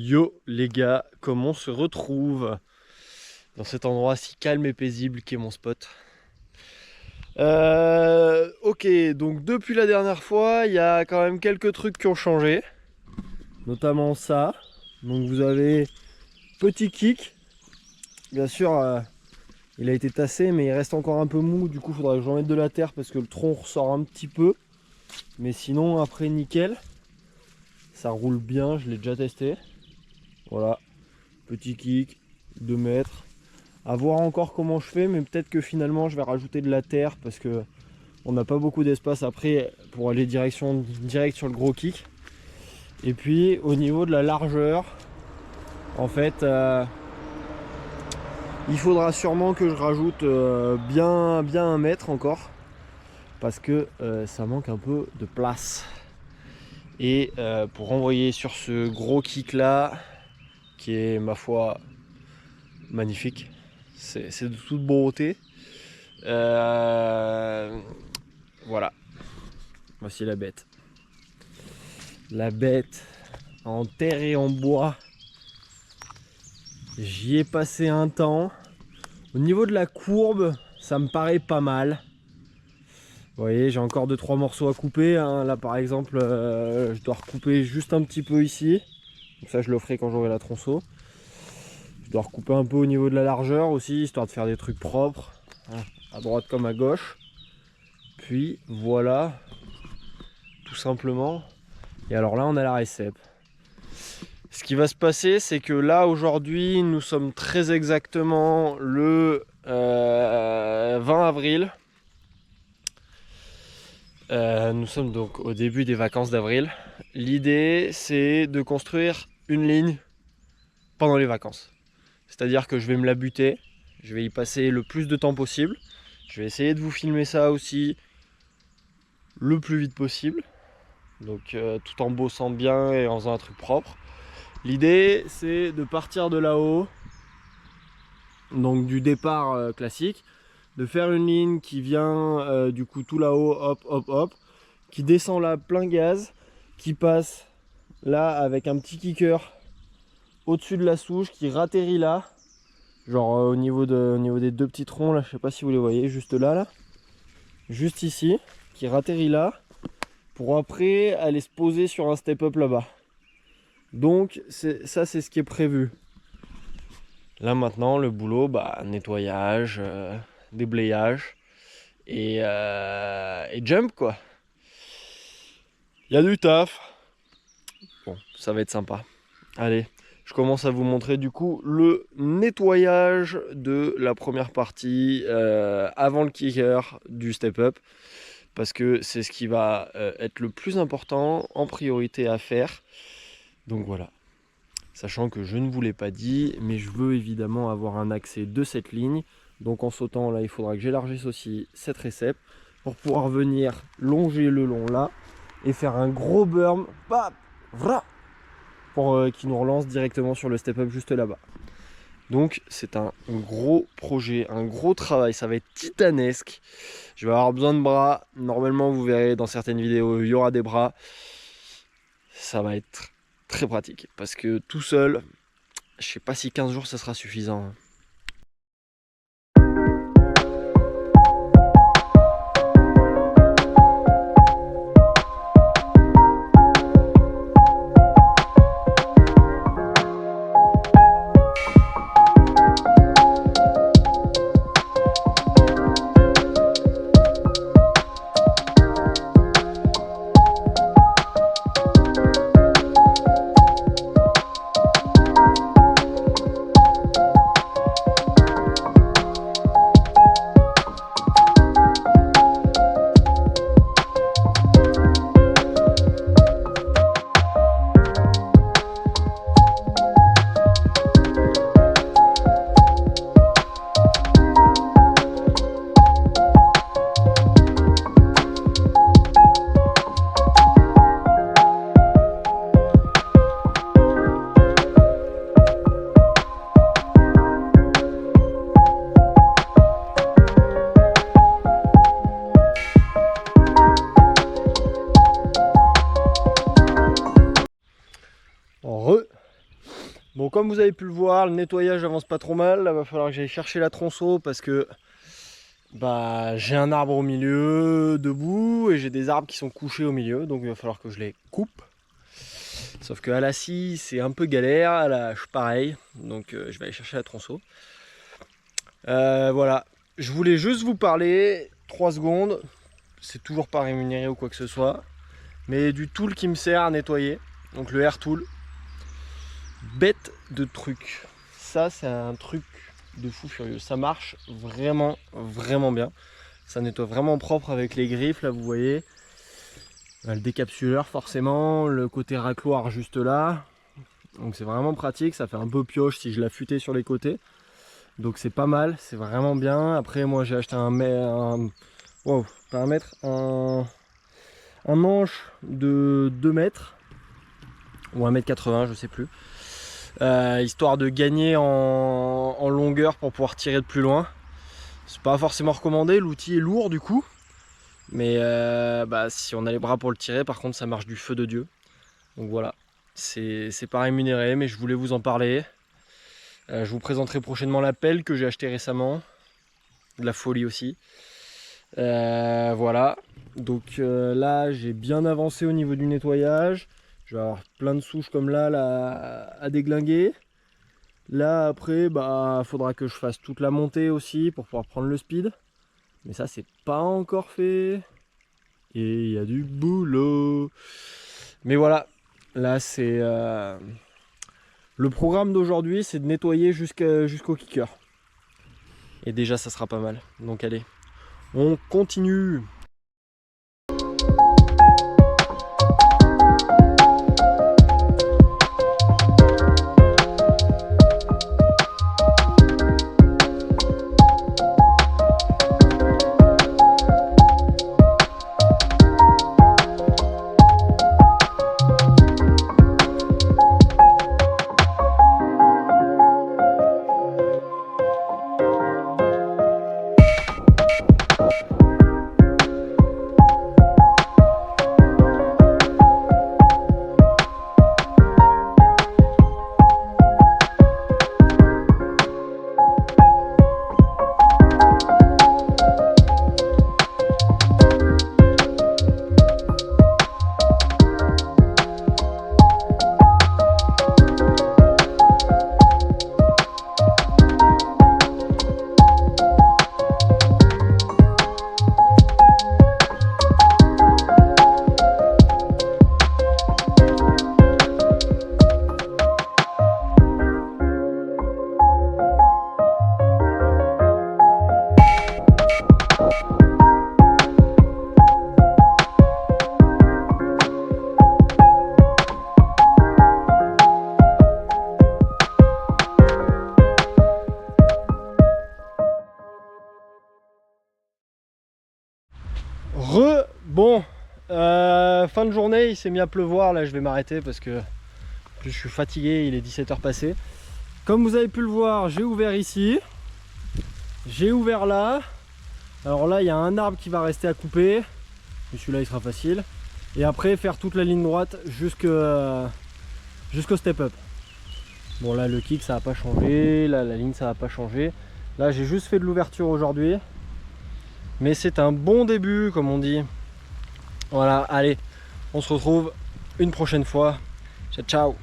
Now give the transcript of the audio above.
Yo les gars, comment on se retrouve dans cet endroit si calme et paisible qui est mon spot. Ok, donc depuis la dernière fois, il y a quand même quelques trucs qui ont changé. Notamment ça. Donc vous avez petit kick. Bien sûr, il a été tassé, mais il reste encore un peu mou. Du coup, il faudra que j'en mette de la terre parce que le tronc ressort un petit peu. Mais sinon, après, nickel. Ça roule bien, je l'ai déjà testé. Voilà, petit kick, 2 mètres. À voir encore comment je fais, mais peut-être que finalement je vais rajouter de la terre parce que on n'a pas beaucoup d'espace après pour aller direct sur le gros kick. Et puis au niveau de la largeur, en fait, il faudra sûrement que je rajoute bien 1 mètre encore parce que ça manque un peu de place. Et pour renvoyer sur ce gros kick là, qui est ma foi magnifique, c'est de toute beauté. Voilà, voici la bête. La bête en terre et en bois. J'y ai passé un temps. Au niveau de la courbe, ça me paraît pas mal. Vous voyez, j'ai encore 2-3 morceaux à couper, hein. Là par exemple, je dois recouper juste un petit peu ici. Donc ça je le ferai quand j'aurai la tronçon. Je dois recouper un peu au niveau de la largeur aussi, histoire de faire des trucs propres, hein, à droite comme à gauche. Puis voilà, tout simplement. Et alors là on a la récep. Ce qui va se passer, c'est que là aujourd'hui nous sommes très exactement le 20 avril. Nous sommes donc au début des vacances d'avril. L'idée c'est de construire une ligne pendant les vacances. C'est-à-dire que je vais me la buter, je vais y passer le plus de temps possible. Je vais essayer de vous filmer ça aussi le plus vite possible. Donc tout en bossant bien et en faisant un truc propre. L'idée c'est de partir de là-haut, donc du départ classique, de faire une ligne qui vient du coup tout là-haut, hop hop hop, qui descend là plein gaz, qui passe là avec un petit kicker au-dessus de la souche, qui ratterrit là, genre au niveau des 2 petits troncs là, je sais pas si vous les voyez, juste là, juste ici, qui ratterrit là, pour après aller se poser sur un step-up là-bas. Donc ça c'est ce qui est prévu. Là maintenant le boulot, nettoyage, déblayage et jump quoi. Il y a du taf. Bon, ça va être sympa. Allez, je commence à vous montrer du coup le nettoyage de la première partie avant le kicker du step-up. Parce que c'est ce qui va être le plus important en priorité à faire. Donc voilà. Sachant que je ne vous l'ai pas dit, mais je veux évidemment avoir un accès de cette ligne. Donc en sautant là, il faudra que j'élargisse aussi cette récep pour pouvoir venir longer le long là et faire un gros berm, pour qu'il nous relance directement sur le step-up juste là-bas. Donc c'est un gros projet, un gros travail, ça va être titanesque. Je vais avoir besoin de bras. Normalement vous verrez dans certaines vidéos, il y aura des bras. Ça va être très pratique parce que tout seul, je sais pas si 15 jours ça sera suffisant. Bon, comme vous avez pu le voir, le nettoyage avance pas trop mal. Là, va falloir que j'aille chercher la tronçon parce que j'ai un arbre au milieu debout et j'ai des arbres qui sont couchés au milieu, donc il va falloir que je les coupe. Sauf qu'à la scie c'est un peu galère, à la hache pareil, donc je vais aller chercher la tronçon. Voilà, je voulais juste vous parler 3 secondes, c'est toujours pas rémunéré ou quoi que ce soit, mais du tool qui me sert à nettoyer, donc le Air Tool. Bête de truc, ça c'est un truc de fou furieux, ça marche vraiment bien, ça nettoie vraiment propre avec les griffes, là vous voyez, le décapsuleur forcément, le côté racloir juste là, donc c'est vraiment pratique, ça fait un peu pioche si je l'affûtais sur les côtés, donc c'est pas mal, c'est vraiment bien. Après moi j'ai acheté un manche de 2 mètres ou 1,80 m, je sais plus. Histoire de gagner en longueur pour pouvoir tirer de plus loin. C'est pas forcément recommandé, l'outil est lourd du coup, mais si on a les bras pour le tirer, par contre ça marche du feu de Dieu. Donc voilà, c'est pas rémunéré, mais je voulais vous en parler. Je vous présenterai prochainement la pelle que j'ai acheté récemment, de la folie aussi. Voilà, donc là j'ai bien avancé au niveau du nettoyage. Je vais avoir plein de souches comme là à déglinguer. Là après faudra que je fasse toute la montée aussi pour pouvoir prendre le speed. Mais ça c'est pas encore fait. Et il y a du boulot. Mais voilà, là c'est le programme d'aujourd'hui, c'est de nettoyer jusqu'au kicker. Et déjà ça sera pas mal. Donc allez, on continue. Fin de journée, il s'est mis à pleuvoir, là je vais m'arrêter parce que je suis fatigué, il est 17h passé. Comme vous avez pu le voir, j'ai ouvert ici, j'ai ouvert là. Alors là il y a un arbre qui va rester à couper, mais celui-là il sera facile. Et après faire toute la ligne droite jusqu'au step-up. Bon là le kick ça n'a pas changé, là la ligne ça n'a pas changé. Là j'ai juste fait de l'ouverture aujourd'hui. Mais c'est un bon début comme on dit. Voilà, allez, on se retrouve une prochaine fois. Ciao, ciao.